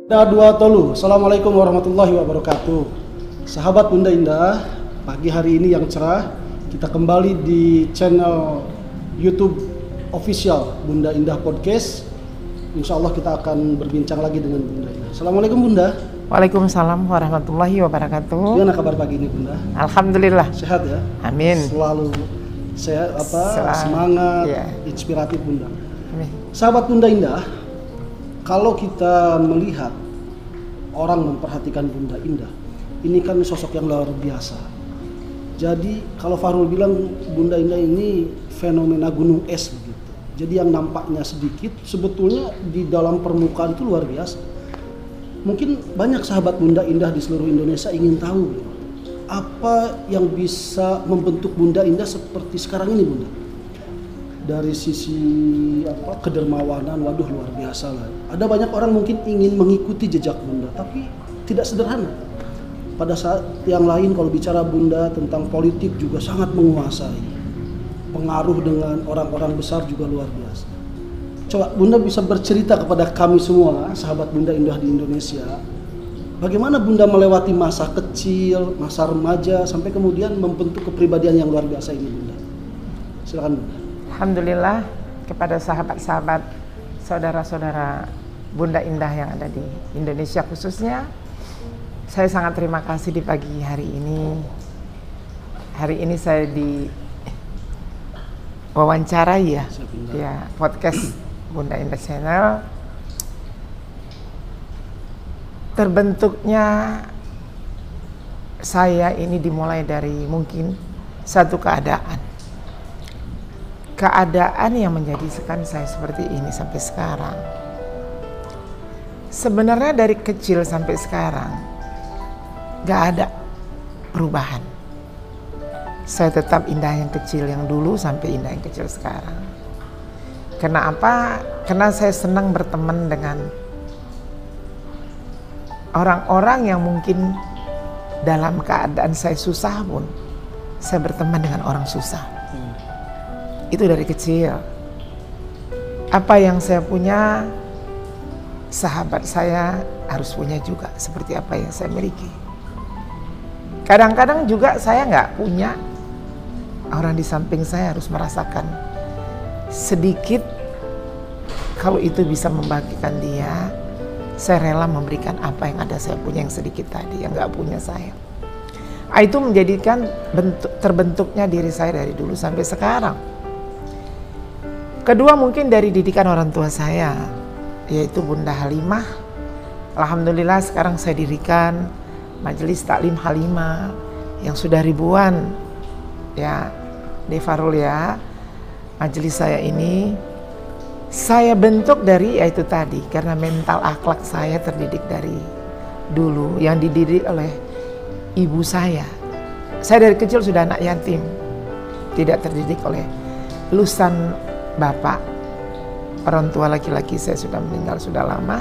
Dua Tolu. Assalamualaikum warahmatullahi wabarakatuh. Sahabat Bunda Indah, pagi hari ini yang cerah, kita kembali di channel YouTube official Bunda Indah Podcast. Insya Allah kita akan berbincang lagi dengan Bunda Indah. Assalamualaikum Bunda. Waalaikumsalam warahmatullahi wabarakatuh. Gimana kabar pagi ini Bunda? Alhamdulillah. Sehat ya? Amin. Selalu sehat, semangat, iya. Inspiratif Bunda. Amin. Sahabat Bunda Indah, kalau kita melihat orang memperhatikan Bunda Indah, ini kan sosok yang luar biasa. Jadi kalau Fahrul bilang Bunda Indah ini fenomena gunung es begitu. Jadi yang nampaknya sedikit, sebetulnya di dalam permukaan itu luar biasa. Mungkin banyak sahabat Bunda Indah di seluruh Indonesia ingin tahu apa yang bisa membentuk Bunda Indah seperti sekarang ini Bunda. Dari sisi kedermawanan, waduh luar biasa lah. Ada banyak orang mungkin ingin mengikuti jejak Bunda, tapi tidak sederhana. Pada saat yang lain kalau bicara Bunda tentang politik juga sangat menguasai. Pengaruh dengan orang-orang besar juga luar biasa. Coba Bunda bisa bercerita kepada kami semua, sahabat Bunda Indah di Indonesia, bagaimana Bunda melewati masa kecil, masa remaja, sampai kemudian membentuk kepribadian yang luar biasa ini Bunda. Silakan Bunda. Alhamdulillah kepada sahabat-sahabat, saudara-saudara Bunda Indah yang ada di Indonesia khususnya, saya sangat terima kasih di pagi hari ini. Hari ini saya diwawancarai ya podcast Bunda Indah Channel. Terbentuknya saya ini dimulai dari mungkin satu keadaan yang menjadikan saya seperti ini sampai sekarang. Sebenarnya dari kecil sampai sekarang gak ada perubahan. Saya tetap Indah yang kecil yang dulu sampai Indah yang kecil sekarang. Kenapa? Karena saya senang berteman dengan orang-orang yang mungkin dalam keadaan saya susah pun saya berteman dengan orang susah. Itu dari kecil. Apa yang saya punya, sahabat saya harus punya juga seperti apa yang saya miliki. Kadang-kadang juga saya nggak punya, orang di samping saya harus merasakan sedikit. Kalau itu bisa membagikan dia, saya rela memberikan apa yang ada saya punya yang sedikit tadi, yang nggak punya saya. Itu menjadikan terbentuknya diri saya dari dulu sampai sekarang. Kedua mungkin dari didikan orang tua saya, yaitu Bunda Halimah. Alhamdulillah sekarang saya dirikan Majelis Taklim Halimah yang sudah ribuan ya, De Fahrul ya. Majelis saya ini saya bentuk dari yaitu tadi, karena mental akhlak saya terdidik dari dulu, yang dididik oleh ibu saya. Saya dari kecil sudah anak yatim, tidak terdidik oleh lulusan bapak. Orang tua laki-laki saya sudah meninggal sudah lama,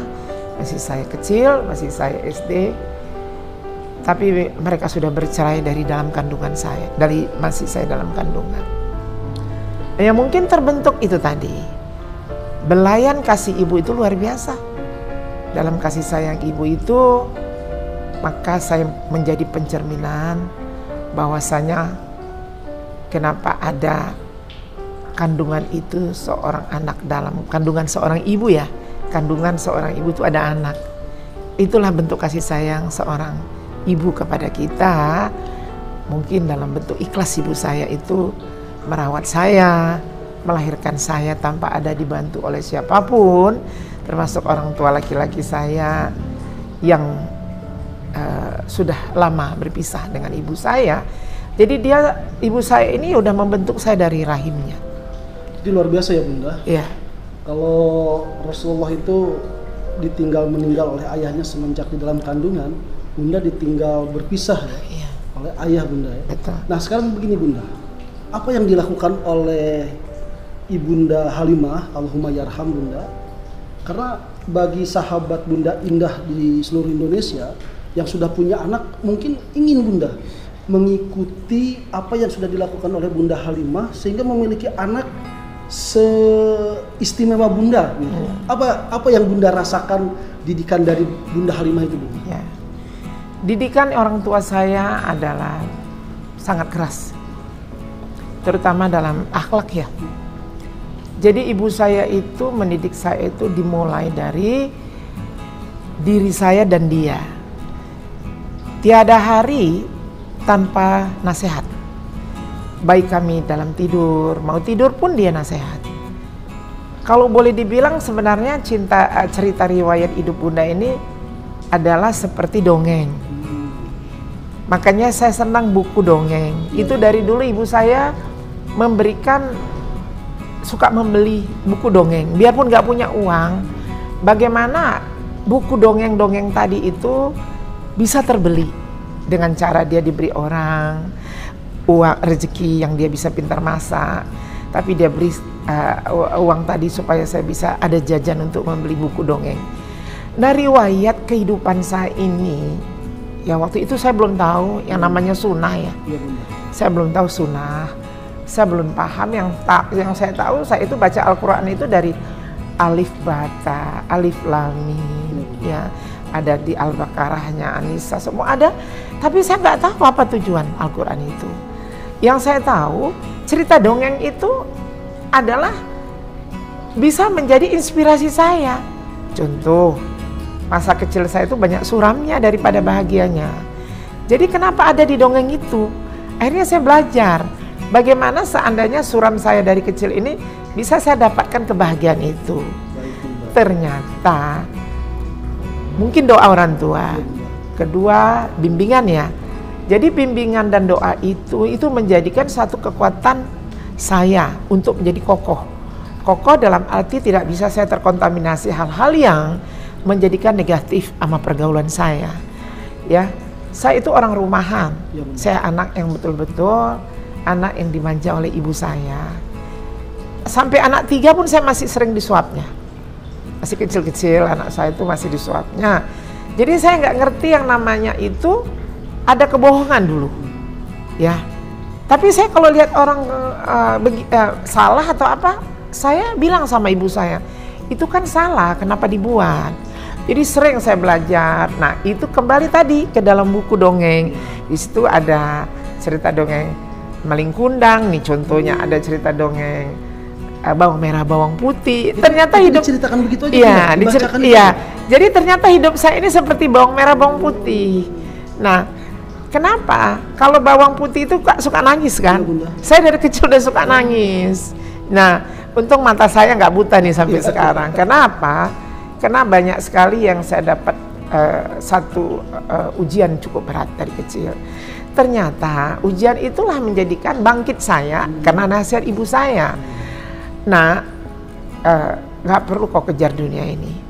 masih saya kecil, masih saya SD. Tapi mereka sudah bercerai dari dalam kandungan saya, dari masih saya dalam kandungan. Ya mungkin terbentuk itu tadi. Belayan kasih ibu itu luar biasa. Dalam kasih sayang ibu itu, maka saya menjadi pencerminan bahwasanya kenapa ada kandungan itu seorang anak dalam kandungan seorang ibu ya. Kandungan seorang ibu itu ada anak. Itulah bentuk kasih sayang seorang ibu kepada kita. Mungkin dalam bentuk ikhlas ibu saya itu merawat saya, melahirkan saya tanpa ada dibantu oleh siapapun, termasuk orang tua laki-laki saya yang sudah lama berpisah dengan ibu saya. Jadi ibu saya ini udah membentuk saya dari rahimnya. Itu luar biasa ya Bunda. Iya. Kalau Rasulullah itu ditinggal meninggal oleh ayahnya semenjak di dalam kandungan, Bunda ditinggal berpisah ya, oleh ayah Bunda ya. Betul. Nah sekarang begini Bunda, apa yang dilakukan oleh Ibunda Halimah, Allahumma yarham Bunda, karena bagi sahabat Bunda Indah di seluruh Indonesia yang sudah punya anak mungkin ingin Bunda mengikuti apa yang sudah dilakukan oleh Bunda Halimah sehingga memiliki anak seistimewa Bunda gitu. Apa yang Bunda rasakan didikan dari Bunda Halimah itu, Bu? Ya. Didikan orang tua saya adalah sangat keras, terutama dalam akhlak ya. Jadi ibu saya itu mendidik saya itu dimulai dari diri saya dan dia. Tiada hari tanpa nasihat. Baik kami dalam tidur, mau tidur pun dia nasihat. Kalau boleh dibilang sebenarnya cerita riwayat hidup Bunda ini adalah seperti dongeng. Makanya saya senang buku dongeng. Itu dari dulu ibu saya suka membeli buku dongeng. Biarpun gak punya uang, bagaimana buku dongeng-dongeng tadi itu bisa terbeli dengan cara dia diberi orang, uang rezeki yang dia bisa pintar masak, tapi dia beri uang tadi supaya saya bisa ada jajan untuk membeli buku dongeng. Nah, riwayat kehidupan saya ini, ya waktu itu saya belum tahu yang namanya sunnah ya. Saya belum tahu sunnah, saya belum paham. Yang saya tahu, saya itu baca Al-Quran itu dari alif bata, alif lam mim, ya. Ada di Al-Baqarahnya, An-Nisa, semua ada. Tapi saya nggak tahu apa tujuan Al-Quran itu. Yang saya tahu, cerita dongeng itu adalah bisa menjadi inspirasi saya. Contoh, masa kecil saya itu banyak suramnya daripada bahagianya. Jadi kenapa ada di dongeng itu? Akhirnya saya belajar bagaimana seandainya suram saya dari kecil ini bisa saya dapatkan kebahagiaan itu. Ternyata mungkin doa orang tua. Kedua, bimbingan ya. Jadi bimbingan dan doa itu menjadikan satu kekuatan saya untuk menjadi kokoh. Kokoh dalam arti tidak bisa saya terkontaminasi hal-hal yang menjadikan negatif sama pergaulan saya. Ya, saya itu orang rumahan. Saya anak yang betul-betul anak yang dimanja oleh ibu saya. Sampai anak 3 pun saya masih sering disuapnya. Masih kecil-kecil anak saya itu masih disuapnya. Jadi saya nggak ngerti yang namanya itu ada kebohongan dulu, ya. Tapi saya kalau lihat orang salah atau apa, saya bilang sama ibu saya, itu kan salah, kenapa dibuat? Jadi sering saya belajar. Nah, itu kembali tadi ke dalam buku dongeng. Di situ ada cerita dongeng maling kundang, nih contohnya ada cerita dongeng bawang merah bawang putih. Ternyata hidup diceritakan begitu aja. Iya, iya. Jadi ternyata hidup saya ini seperti bawang merah bawang putih. Nah, kenapa? Kalau bawang putih itu suka nangis kan? Saya dari kecil udah suka nangis. Nah, untung mata saya nggak buta nih sampai sekarang. Kenapa? Karena banyak sekali yang saya dapat satu ujian cukup berat dari kecil. Ternyata ujian itulah menjadikan bangkit saya karena nasihat ibu saya. Nah, nggak perlu kau kejar dunia ini.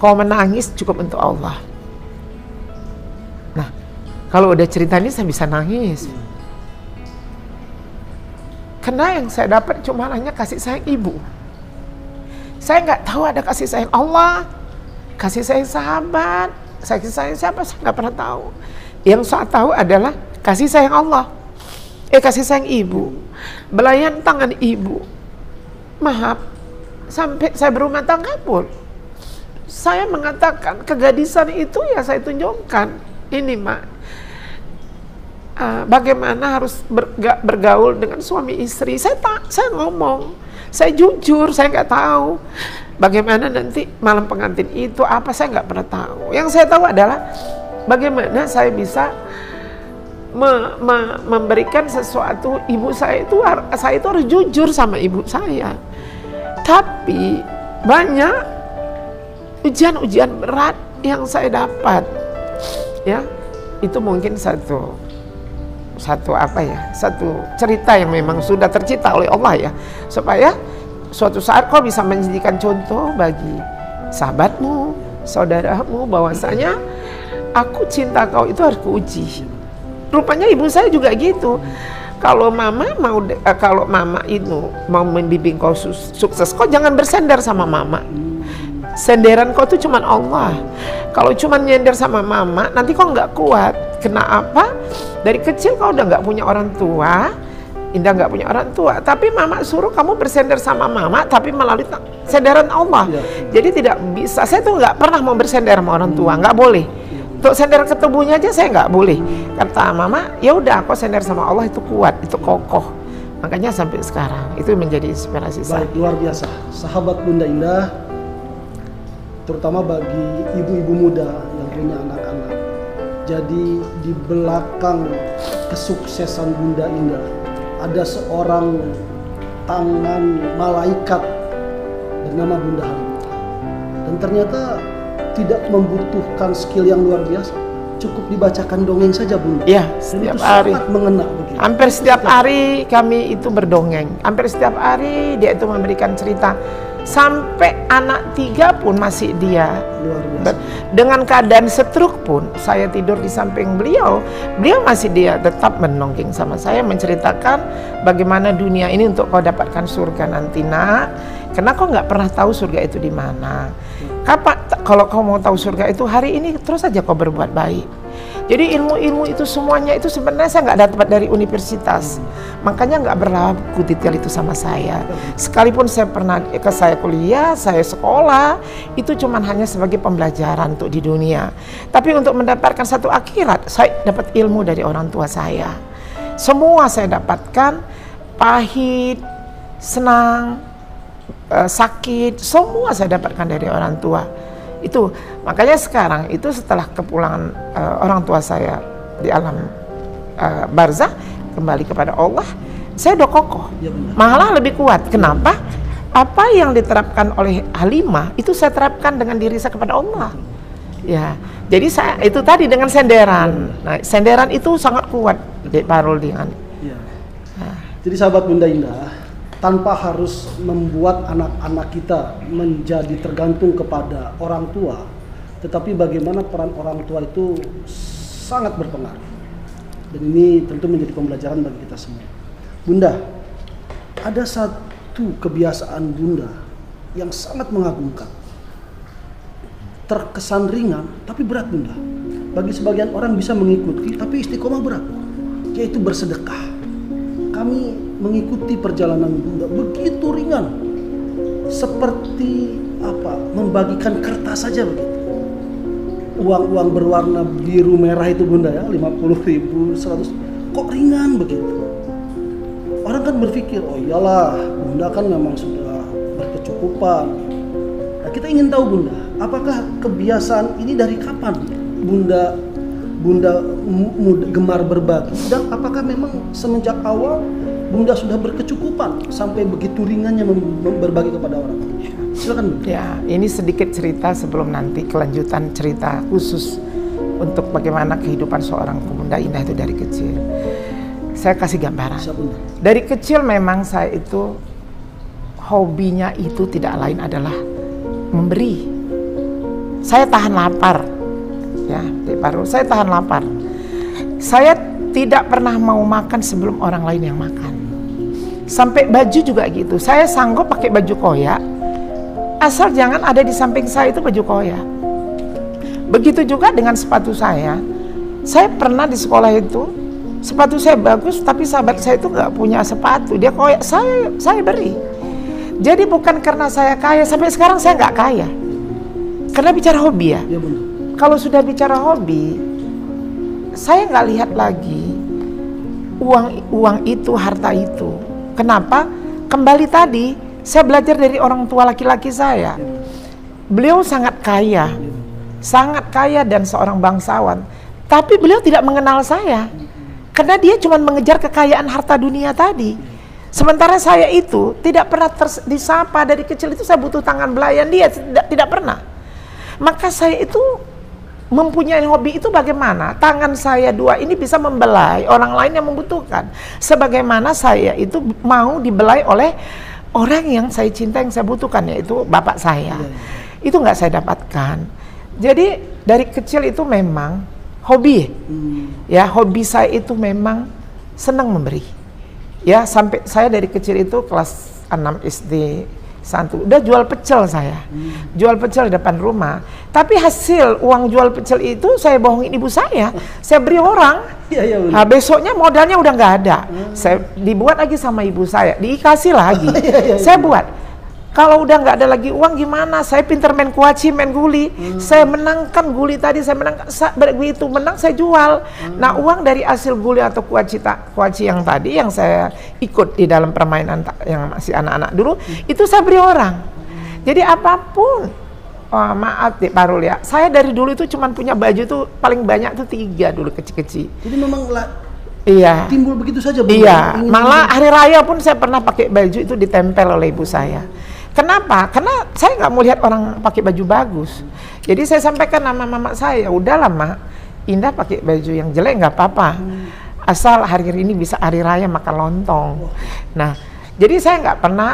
Kau menangis cukup untuk Allah. Nah, kalau udah cerita ini saya bisa nangis. Karena yang saya dapat cuma hanya kasih sayang ibu. Saya nggak tahu ada kasih sayang Allah, kasih sayang sahabat, kasih sayang siapa saya nggak pernah tahu. Yang saya tahu adalah kasih sayang Allah, kasih sayang ibu, belayan tangan ibu. Maaf, sampai saya berumah tangga pun saya mengatakan kegadisan itu ya saya tunjukkan. Ini mak, bagaimana harus bergaul dengan suami istri. Saya ngomong, saya jujur, saya nggak tahu bagaimana nanti malam pengantin itu apa, saya nggak pernah tahu. Yang saya tahu adalah bagaimana saya bisa memberikan sesuatu. Ibu saya itu harus jujur sama ibu saya. Tapi banyak ujian-ujian berat yang saya dapat, ya. Itu mungkin satu cerita yang memang sudah tercipta oleh Allah ya, supaya suatu saat kau bisa menjadikan contoh bagi sahabatmu, saudaramu, bahwasanya aku cinta kau itu harus kuuji. Rupanya ibu saya juga gitu. Kalau mama itu mau membimbing kau sukses, kau jangan bersender sama mama. Senderan kau tuh cuman Allah. Kalau cuman nyender sama mama, nanti kau nggak kuat. Kenapa? Dari kecil kau udah nggak punya orang tua, Indah nggak punya orang tua, tapi mama suruh kamu bersender sama mama, tapi melalui senderan Allah. Jadi tidak bisa, saya tuh nggak pernah mau bersender sama orang tua, nggak boleh. Untuk sender ke tubuhnya aja saya nggak boleh. Kata mama, ya udah, aku sender sama Allah itu kuat, itu kokoh. Makanya sampai sekarang itu menjadi inspirasi saya. Baik, luar biasa. Sahabat Bunda Indah, terutama bagi ibu-ibu muda yang punya anak-anak. Jadi di belakang kesuksesan Bunda Indah ada seorang tangan malaikat bernama Bunda Halimah. Dan ternyata tidak membutuhkan skill yang luar biasa. Cukup dibacakan dongeng saja, Bunda. Iya, setiap hari. Sangat mengena begitu. Hampir setiap hari kami itu berdongeng. Hampir setiap hari dia itu memberikan cerita. Sampai anak 3 pun masih dia. Luar biasa. Dengan keadaan stroke pun, saya tidur di samping beliau, beliau masih dia tetap mendongeng sama saya, menceritakan bagaimana dunia ini untuk kau dapatkan surga nanti, nak. Karena kau nggak pernah tahu surga itu di mana. Kapan kalau kau mau tahu surga itu hari ini, terus saja kau berbuat baik. Jadi ilmu-ilmu itu semuanya itu sebenarnya saya nggak dapat dari universitas, makanya nggak berlaku detail itu sama saya. Sekalipun saya pernah saya kuliah, saya sekolah, itu cuman hanya sebagai pembelajaran untuk di dunia. Tapi untuk mendapatkan satu akhirat, saya dapat ilmu dari orang tua saya. Semua saya dapatkan, pahit, senang, sakit, semua saya dapatkan dari orang tua. Itu makanya sekarang itu setelah kepulangan orang tua saya di alam barzah kembali kepada Allah, saya udah kokoh, malah lebih kuat. Kenapa? Apa yang diterapkan oleh Halimah itu saya terapkan dengan diri saya kepada Allah. Ya, jadi saya itu tadi dengan senderan. Nah, senderan itu sangat kuat di Parul dengan. Ya. Jadi sahabat Bunda Indah, tanpa harus membuat anak-anak kita menjadi tergantung kepada orang tua, tetapi bagaimana peran orang tua itu sangat berpengaruh. Dan ini tentu menjadi pembelajaran bagi kita semua. Bunda, ada satu kebiasaan Bunda yang sangat mengagumkan. Terkesan ringan, tapi berat, Bunda. Bagi sebagian orang bisa mengikuti, tapi istiqomah berat, yaitu bersedekah. Kami mengikuti perjalanan Bunda begitu ringan, seperti apa, membagikan kertas saja begitu. Uang-uang berwarna biru merah itu, Bunda, ya, 50.000, 100, kok ringan begitu. Orang kan berpikir, oh iyalah, Bunda kan memang sudah berkecukupan. Nah, kita ingin tahu, Bunda, apakah kebiasaan ini dari kapan Bunda gemar berbagi, dan apakah memang semenjak awal Bunda sudah berkecukupan sampai begitu ringannya berbagi kepada orang? Silakan, Bunda. Ya, ini sedikit cerita sebelum nanti kelanjutan cerita khusus untuk bagaimana kehidupan seorang Bunda Indah itu dari kecil. Saya kasih gambaran. Dari kecil memang saya itu hobinya itu tidak lain adalah memberi. Saya tahan lapar. Ya, di Parul saya tahan lapar. Saya tidak pernah mau makan sebelum orang lain yang makan. Sampai baju juga gitu. Saya sanggup pakai baju koyak, asal jangan ada di samping saya itu baju koyak. Begitu juga dengan sepatu saya. Saya pernah di sekolah itu, sepatu saya bagus, tapi sahabat saya itu nggak punya sepatu. Dia koyak, saya beri. Jadi bukan karena saya kaya, sampai sekarang saya nggak kaya. Karena bicara hobi ya. Ya, benar. Kalau sudah bicara hobi, saya nggak lihat lagi uang itu, harta itu. Kenapa? Kembali tadi, saya belajar dari orang tua laki-laki saya. Beliau sangat kaya dan seorang bangsawan. Tapi beliau tidak mengenal saya, karena dia cuma mengejar kekayaan harta dunia tadi. Sementara saya itu tidak pernah disapa dari kecil itu, saya butuh tangan belayan dia, tidak pernah. Maka saya itu mempunyai hobi itu bagaimana tangan saya dua ini bisa membelai orang lain yang membutuhkan, sebagaimana saya itu mau dibelai oleh orang yang saya cinta, yang saya butuhkan, yaitu bapak saya. Itu nggak saya dapatkan. Jadi dari kecil itu memang hobi, ya, hobi saya itu memang senang memberi, ya. Sampai saya dari kecil itu kelas 6 SD 1 udah jual pecel saya, jual pecel di depan rumah. Tapi hasil uang jual pecel itu saya bohongin ibu saya beri orang. Iya, Nah, besoknya modalnya udah nggak ada. Saya dibuat lagi sama ibu saya, dikasih lagi. Saya buat. Kalau udah nggak ada lagi uang gimana? Saya pinter main kuaci, main guli. Saya menangkan guli tadi, saya menangkan. Begitu menang saya jual. Nah, uang dari hasil guli atau kuaci yang tadi yang saya ikut di dalam permainan yang masih anak-anak dulu, itu saya beri orang. Jadi apapun. Oh, maaf Dik Parul ya, saya dari dulu itu cuma punya baju tuh paling banyak tuh 3 dulu kecil-kecil. Jadi memang iya. Timbul begitu saja, Bu? Iya, malah hari raya pun saya pernah pakai baju itu ditempel oleh ibu saya. Kenapa? Karena saya nggak mau lihat orang pakai baju bagus. Jadi saya sampaikan sama mama saya, udahlah Mak, Indah pakai baju yang jelek nggak apa-apa, asal hari ini bisa hari raya makan lontong. Nah, jadi saya nggak pernah.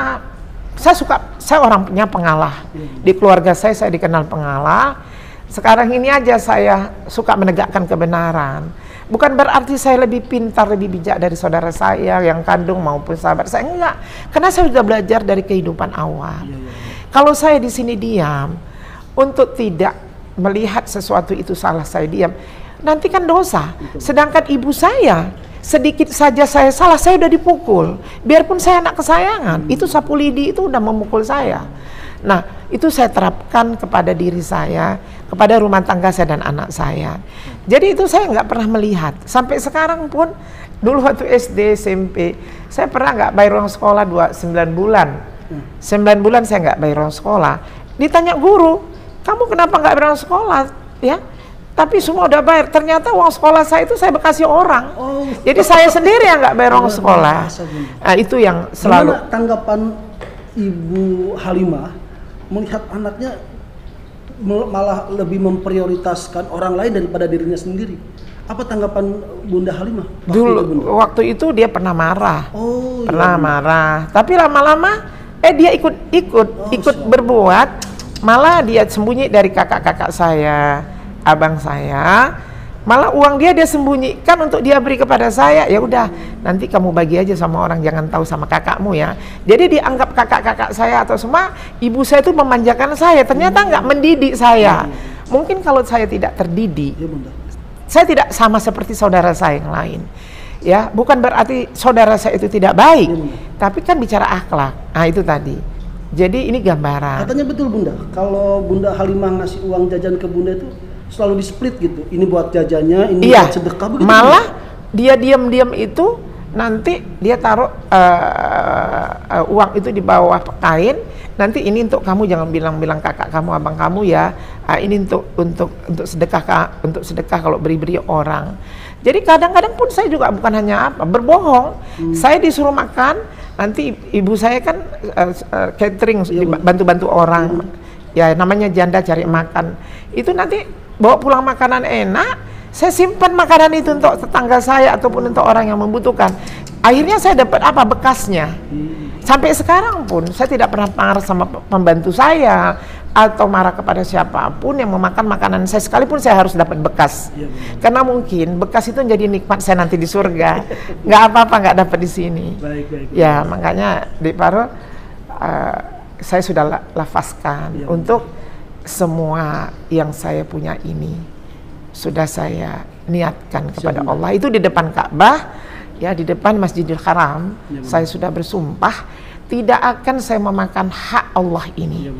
Saya orangnya pengalah. Di keluarga saya dikenal pengalah. Sekarang ini aja saya suka menegakkan kebenaran. Bukan berarti saya lebih pintar, lebih bijak dari saudara saya yang kandung maupun sahabat saya, enggak. Karena saya sudah belajar dari kehidupan awal. Kalau saya di sini diam, untuk tidak melihat sesuatu itu salah, saya diam, nanti kan dosa. Sedangkan ibu saya, sedikit saja saya salah, saya udah dipukul. Biarpun saya anak kesayangan, itu sapu lidi itu udah memukul saya. Nah, itu saya terapkan kepada diri saya, kepada rumah tangga saya dan anak saya. Jadi itu saya nggak pernah melihat. Sampai sekarang pun, dulu waktu SD, SMP, saya pernah nggak bayar uang sekolah 9 bulan. 9 bulan saya nggak bayar uang sekolah. Ditanya guru, kamu kenapa nggak bayar uang sekolah? Ya, tapi semua udah bayar. Ternyata uang sekolah saya itu saya bekasi orang. Jadi saya sendiri yang nggak bayar uang sekolah. Nah, itu yang selalu. Gimana tanggapan Ibu Halimah melihat anaknya malah lebih memprioritaskan orang lain daripada dirinya sendiri? Apa tanggapan Bunda Halimah? Dulu waktu itu dia pernah marah. Pernah iya. marah. Tapi lama-lama dia ikut berbuat. Malah dia sembunyi dari kakak-kakak saya, abang saya, malah uang dia sembunyikan untuk dia beri kepada saya. Ya udah, nanti kamu bagi aja sama orang, jangan tahu sama kakakmu ya. Jadi dianggap kakak-kakak saya atau semua, ibu saya itu memanjakan saya. Ternyata nggak mendidik saya. Mungkin kalau saya tidak terdidik, saya tidak sama seperti saudara saya yang lain. Ya, bukan berarti saudara saya itu tidak baik, tapi kan bicara akhlak. Nah, itu tadi. Jadi ini gambaran. Katanya betul Bunda, kalau Bunda Halimah ngasih uang jajan ke Bunda itu selalu di-split gitu. Ini buat jajannya, ini buat sedekah begitu. Malah dia diam-diam itu nanti dia taruh uang itu di bawah kain. Nanti ini untuk kamu, jangan bilang-bilang kakak kamu, abang kamu ya. Ini untuk sedekah kalau beri-beri orang. Jadi kadang-kadang pun saya juga bukan hanya berbohong. Saya disuruh makan, nanti ibu saya kan catering, bantu-bantu orang. Ya namanya janda cari makan. Itu nanti bawa pulang makanan enak, saya simpan makanan itu untuk tetangga saya ataupun untuk orang yang membutuhkan. Akhirnya saya dapat apa? Bekasnya. Sampai sekarang pun saya tidak pernah marah sama pembantu saya atau marah kepada siapapun yang memakan makanan saya, sekalipun saya harus dapat bekas. Karena mungkin bekas itu jadi nikmat saya nanti di surga. Nggak apa-apa nggak dapat di sini. Baik. Ya makanya Dik Parul, saya sudah lafazkan untuk semua yang saya punya ini sudah saya niatkan kepada Allah. Itu di depan Ka'bah, ya di depan Masjidil Haram, saya sudah bersumpah tidak akan saya memakan hak Allah ini.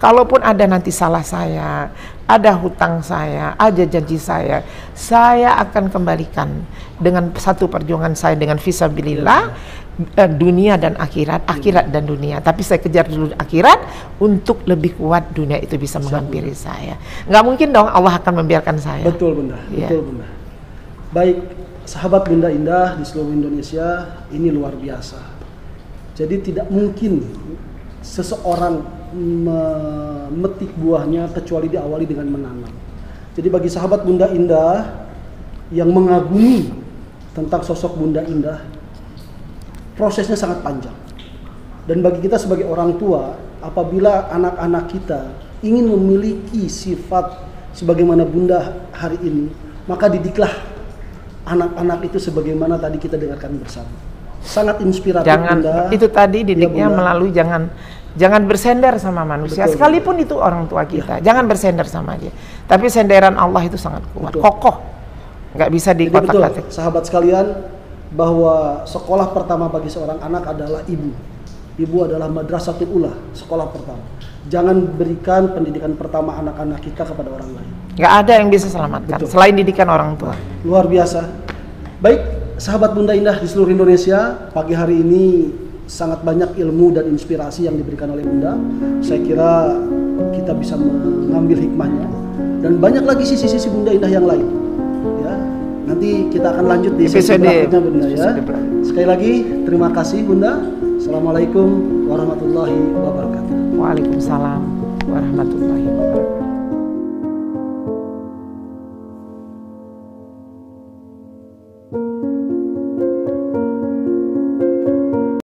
Kalaupun ada nanti salah saya, ada hutang saya, ada janji saya akan kembalikan dengan satu perjuangan saya dengan fisabilillah, dunia dan akhirat dan dunia. Tapi saya kejar dulu akhirat untuk lebih kuat dunia itu bisa menghampiri saya. Nggak mungkin dong Allah akan membiarkan saya. Betul Bunda, betul Bunda. Baik, sahabat Bunda Indah di seluruh Indonesia, ini luar biasa. Jadi tidak mungkin seseorang memetik buahnya kecuali diawali dengan menanam. Jadi bagi sahabat Bunda Indah yang mengagumi tentang sosok Bunda Indah, prosesnya sangat panjang. Dan bagi kita sebagai orang tua, apabila anak-anak kita ingin memiliki sifat sebagaimana Bunda hari ini, maka didiklah anak-anak itu sebagaimana tadi kita dengarkan bersama. Sangat inspiratif Bunda. Itu tadi didiknya melalui jangan Jangan bersender sama manusia, Betul. sekalipun itu orang tua kita. Jangan bersender sama dia. Tapi senderan Allah itu sangat kuat, kokoh, nggak bisa Jadi betul, dikotak-katik. sahabat sekalian, bahwa sekolah pertama bagi seorang anak adalah ibu. Ibu adalah madrasatul ula, sekolah pertama. Jangan berikan pendidikan pertama anak-anak kita kepada orang lain. Nggak ada yang bisa selamatkan Betul. selain didikan orang tua. Luar biasa. Baik, sahabat Bunda Indah di seluruh Indonesia, pagi hari ini sangat banyak ilmu dan inspirasi yang diberikan oleh Bunda. Saya kira kita bisa mengambil hikmahnya, dan banyak lagi sisi-sisi Bunda Indah yang lain. Ya, nanti kita akan lanjut di sesi berikutnya Bunda ya. Sekali lagi terima kasih Bunda. Assalamualaikum warahmatullahi wabarakatuh. Waalaikumsalam warahmatullahi wabarakatuh.